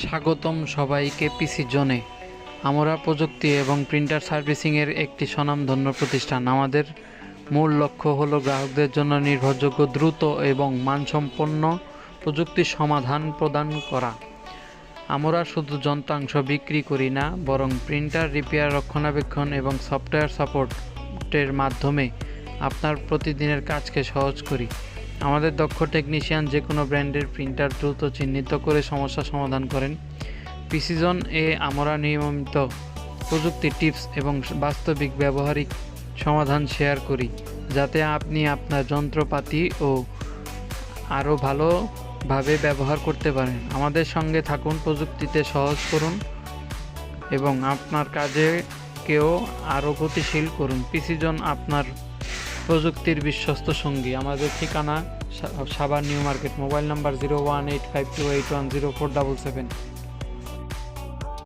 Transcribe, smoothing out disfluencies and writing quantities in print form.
স্বাগতম সবাইকে পিসি জোনে। আমরা প্রযুক্তি এবং প্রিন্টার সার্ভিসিংয়ের একটি স্বনামধন্য প্রতিষ্ঠান। আমাদের মূল লক্ষ্য হলো গ্রাহকদের জন্য নির্ভরযোগ্য, দ্রুত এবং মানসম্পন্ন প্রযুক্তির সমাধান প্রদান করা। আমরা শুধু যন্ত্রাংশ বিক্রি করি না, বরং প্রিন্টার রিপেয়ার, রক্ষণাবেক্ষণ এবং সফটওয়্যার সাপোর্টের মাধ্যমে আপনার প্রতিদিনের কাজকে সহজ করি। আমাদের দক্ষ টেকনিশিয়ান যে কোনো ব্র্যান্ডের প্রিন্টার দ্রুত চিহ্নিত করে সমস্যা সমাধান করেন। পিসিজন এ আমরা নিয়মিত প্রযুক্তি টিপস এবং বাস্তবিক ব্যবহারিক সমাধান শেয়ার করি, যাতে আপনি আপনার যন্ত্রপাতি আরও ভালোভাবে ব্যবহার করতে পারেন। আমাদের সঙ্গে থাকুন, প্রযুক্তিতে সহজ করুন এবং আপনার কাজকেও আরও গতিশীল করুন। পিসিজন আপনার প্রযুক্তির বিশ্বস্ত সঙ্গী। আমাদের ঠিকানা Savar new market. Mobile number 018528104777।